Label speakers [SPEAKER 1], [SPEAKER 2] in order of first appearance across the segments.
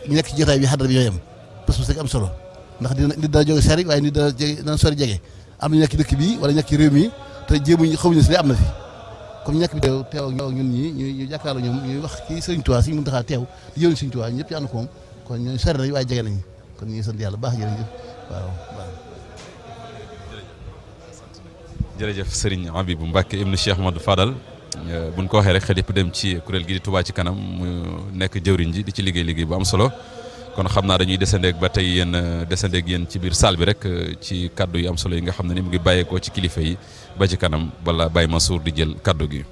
[SPEAKER 1] ñu nekk ci jotaay bi xadara bi ñoo yem parce que am solo ndax nit dana jóge sori waaye nit dana sori jege am na nekk ci dëkk bi wala nekk ci réew mi te jéemuñ xamuñu si am na fi comme ñàkk bi teew ak ñun ñi ñu jàkkaarloo ñoom ñuy wax ci Sëriñ Tuubaa Sëriñ Muntaxaa teew di yëw Sëriñ Tuubaa ñëpp ñu ànd ko moom kon ñooñu sori nañ waaye jege nañ kon ñu ngi sant yàlla baax jërëjëf waaw.
[SPEAKER 2] jërëjëf Serigne Habibou Mbacké ibnu Cheikh Ahmadou Fadal buñ ko waxee rek xel yëpp dem ci kuréel gi di Touba ci kanam mu nekk jëwriñ ji di ci liggéey bu am solo kon xam naa dañuy desandeeg ba tey yéen ci biir salle bi rek ci kaddu yu am solo yi nga xam ne ni mu ngi bàyyeekoo ci kilifa yi ba ci kanam bala Baye Mansour di jël kaddu gi.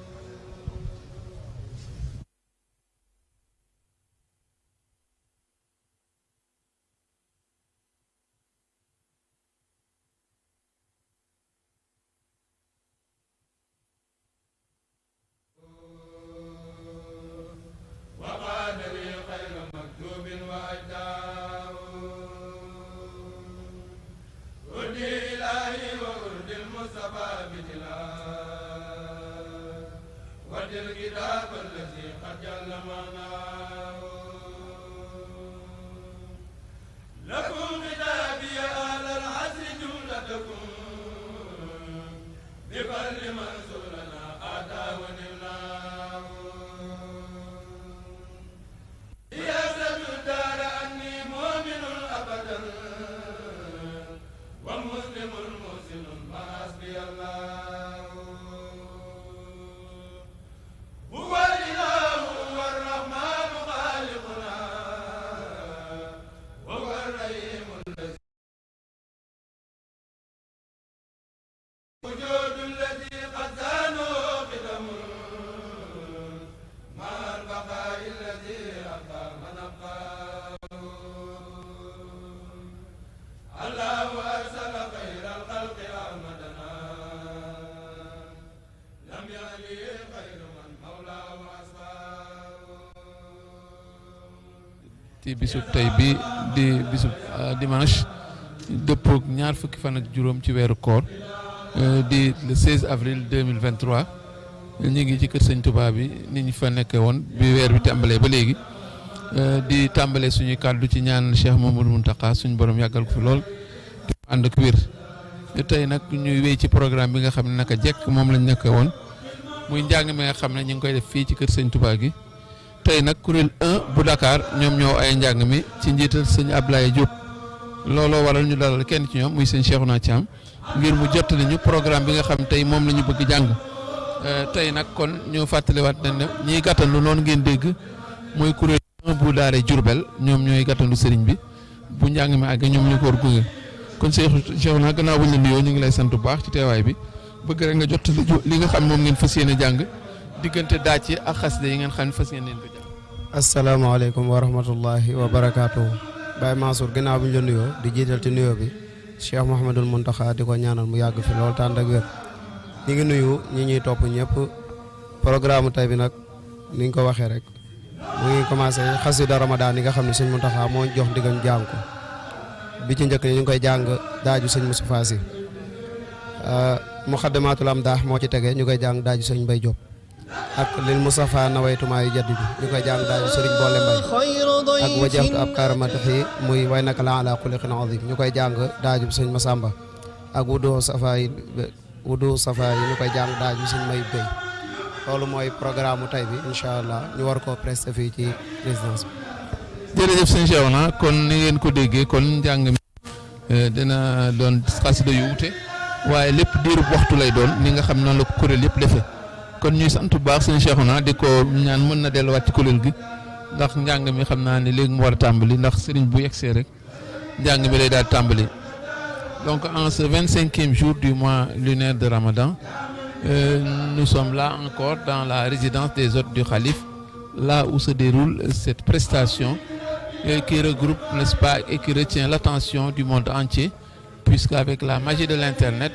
[SPEAKER 3] ci bisub tey bi di bisub dimanche dëppook ñaar fukki fan ak juróom ci weeru koor di le 16 avril 2023 ñu ngi ci kër Sëñ Touba bi ni ñu fa nekkee woon bi weer bi tàmbalee ba léegi di tàmbalee suñuy kàddu ci ñaan Cheikh Mamadou Mountakha suñu borom yàggal ko fi lool te ànd ak wér tey nag ñuy wéy ci programme bi nga xam ne naka jekk moom lañ nekkee woon muy njàng mi nga xam ne ñu ngi koy def fii ci kër Sëñ Touba gi tey nag kuréel 1 bu Dakar ñoom ñoo ay njàng mi ci njiital sëñ Ablaye Diop looloo waral ñu dalal kenn ci ñoom muy sëñ Cheikhouna Thiam ngir mu jottali ñu programme bi nga xam tey moom la ñu bëgg jàng tey nag kon ñu fàttaliwaat nañ ne ñiy gàttandu noonu ngeen dégg mooy kuréel 1 bu daare Diourbel ñoom ñooy gàttandu sëriñ bi bu njàng mi àgg ñoom ñu ko war gunge kon Cheikhouna gannaaw bu ñu la nuyoo ñu ngi lay sant bu baax ci teewaay bi bëgg rek nga jottali li nga xam moom ngeen fas yéene jàng diggante daaj yi ak xasida yi ngeen xam ne fas yéene leen ko jàng.
[SPEAKER 4] asalaamaaleykum wa rahmatullahi wa barakaatuhu. Baye Mansour ginnaaw bi ñu la nuyoo di jiital ci nuyoo bi Cheikh Mouhamadul Mountakha di ko ñaanal mu yàgg fi lool tànd ak wér. ñu ngi nuyu ñi ñuy topp ñëpp programme tey bi nag ni ñu ko waxee rek mu ngi commencé xasida Ramadan yi nga xam ne sëñ Mountakha moo jox ndigal jàng ko bi ci njëkk ni ñu ngi koy jàng daaju sëñ Moustapha Sy Muxaddamatul Amdah moo ci tege ñu koy jàng daaju sëñ Mbaye Diop ak lil Mustafa nawaytumaa yu jaddi bi ñu koy jàng daaju sëriñ Boole Mbay ak wajjahtu ab karamataxi muy way naka la ala xuliqin azim ñu koy jàng daaju sëñ Masamba ak wudu safa yi ñu koy jàng daaju sëñ May Bey loolu mooy programme mu tey bi incha allah ñu war koo presté fii ci résidence bi.
[SPEAKER 3] jërëjëf sëñ Cheikhouna kon ni ngeen ko déggee kon njàng mi dina doon xasida yu wute waaye lépp diirub waxtu lay doon ni nga xam noonu la ko kuréel yëpp defee kon ñuy sant bu baax sëñ Cheikhouna di ko ñaan mën na delluwaat ci kuréel gi ndax njàng mi xam naa ne léegi mu war a tàmbali ndax sëriñ bu yegsee rek njàng mi lay daal di tàmbali. Donc en ce 25e jour du mois lunaire de Ramadan, nous sommes là encore dans la résidence des hôtes du Khalife, là où se déroule cette prestation qui regroupe, n'est-ce pas, et qui retient l'attention du monde entier, puisqu'avec la magie de l'Internet,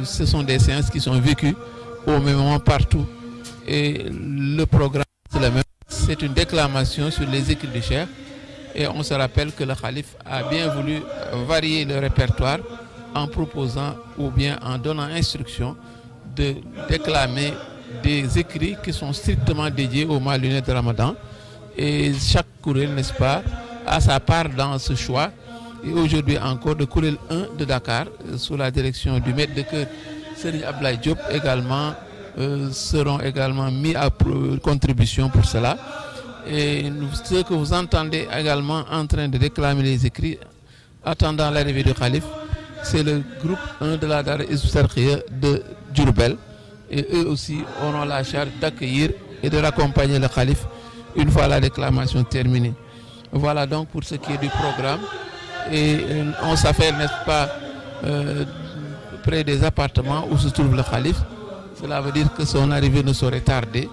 [SPEAKER 3] ce sont des séances qui sont vécues au même moment partout. Et le programme, c'est le même. C'est une déclamation sur les écrits du Cheikh. Et on se rappelle que le Khalife a bien voulu varier le répertoire en proposant ou bien en donnant instruction de déclamer des écrits qui sont strictement dédiés au mois lunaire de Ramadan. Et chaque kuréel, n'est-ce pas, a sa part dans ce choix. Et aujourd'hui encore, le Kourel 1 de Dakar, sous la direction du maître de chœur Serigne Ablaye Diop, également seront également mis à contribution pour cela. Et ce que vous entendez également en train de déclamer les écrits, attendant l'arrivée du Khalif, c'est le groupe 1 de la Dara Hizbut Tarqiyyah de Diourbel. Et eux aussi auront la charge d'accueillir et de raccompagner le Khalif une fois la déclamation terminée. Voilà donc pour ce qui est du programme. Et on s'affaire, n'est-ce pas, près des appartements où se trouve le Khalif. Cela veut dire que son arrivée ne saurait tarder.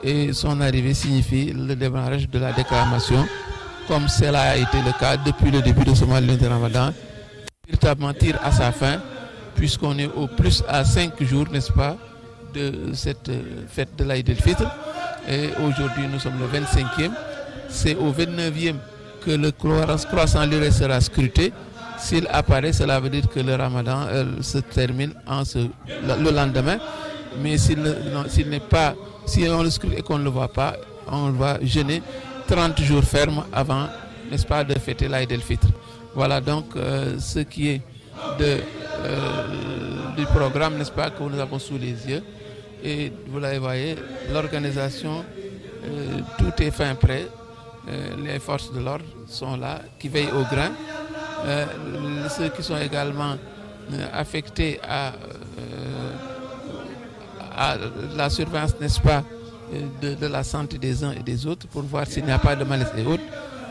[SPEAKER 3] Et son arrivée signifie le démarrage de la déclamation, comme cela a été le cas depuis le début de ce mois de Ramadan. Véritablement tire à sa fin, puisqu'on est au plus à 5 jours, n'est-ce pas, de cette fête de l'Aïd el-Fitr. Et aujourd'hui, nous sommes le 25e. C'est au 29e que le croissant lunaire sera scruté. S'il apparaît, cela veut dire que le Ramadan se termine le lendemain. Mais s'il n'est pas, si on le scrute et qu'on ne le voit pas, on va jeûner 30 jours fermes avant, n'est-ce pas, de fêter l'Aïd el-Fitr. Voilà donc ce qui est du programme, n'est-ce pas, que nous avons sous les yeux. Et vous le voyez, l'organisation, tout est fin prêt. Les forces de l'ordre sont là, qui veillent au grain. Ceux qui sont également affectés à la surveillance, n'est-ce pas, de la santé des uns et des autres, pour voir s'il n'y a pas de malaise et autres.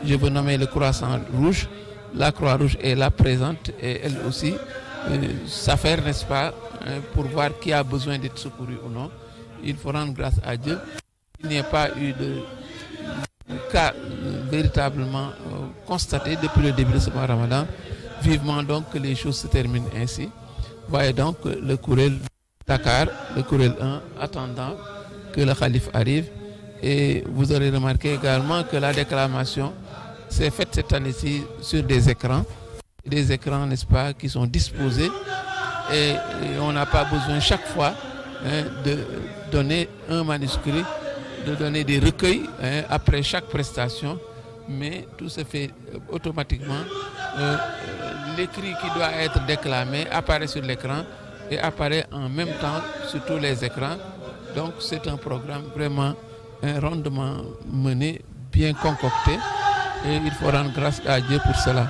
[SPEAKER 3] Je veux nommer le Croissant Rouge. La Croix-Rouge est là présente et elle aussi s'affaire, n'est-ce pas, pour voir qui a besoin d'être secouru ou non. Il faut rendre grâce à Dieu. Il n'y a pas eu de cas véritablement constaté depuis le début de ce mois Ramadan. Vivement donc que les choses se terminent ainsi. Voyez donc le Kourel Dakar, le Kourel 1, attendant que le Khalif arrive. Et vous aurez remarqué également que la déclamation s'est faite cette année-ci sur des écrans, n'est-ce pas, qui sont disposés. Et on n'a pas besoin chaque fois de donner un manuscrit, de donner des recueils après chaque prestation, mais tout se fait automatiquement. L'écrit qui doit être déclamé apparaît sur l'écran et apparaît en même temps sur tous les écrans. Donc c'est un programme vraiment rondement mené, bien concocté, et il faut rendre grâce à Dieu pour cela.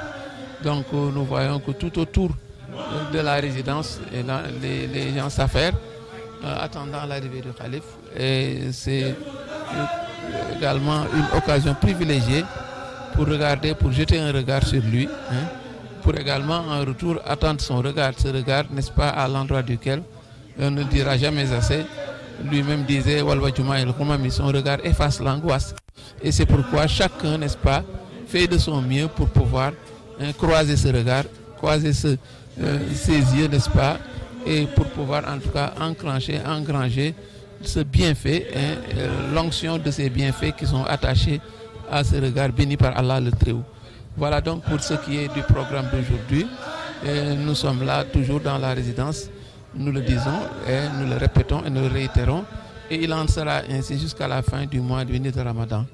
[SPEAKER 3] Donc nous voyons que tout autour de la résidence, les gens s'affairent attendant l'arrivée du Khalif, et c'est également une occasion privilégiée pour regarder, pour jeter un regard sur lui, pour également en retour attendre son regard, ce regard, n'est-ce pas, à l'endroit duquel on ne dira jamais assez. Lui-même disait son regard efface l'angoisse, et c'est pourquoi chacun, n'est-ce pas, fait de son mieux pour pouvoir croiser ce regard, croiser ses yeux, n'est-ce pas, et pour pouvoir en tout cas engranger ce bienfait, l'onction de ces bienfaits qui sont attachés à ce regard béni par Allah le Très-Haut. Voilà donc pour ce qui est du programme d'aujourd'hui. Nous sommes là toujours dans la résidence, nous le disons et nous le répétons et nous le réitérons, et il en sera ainsi jusqu'à la fin du mois de Ramadan.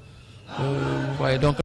[SPEAKER 3] Vous voyez donc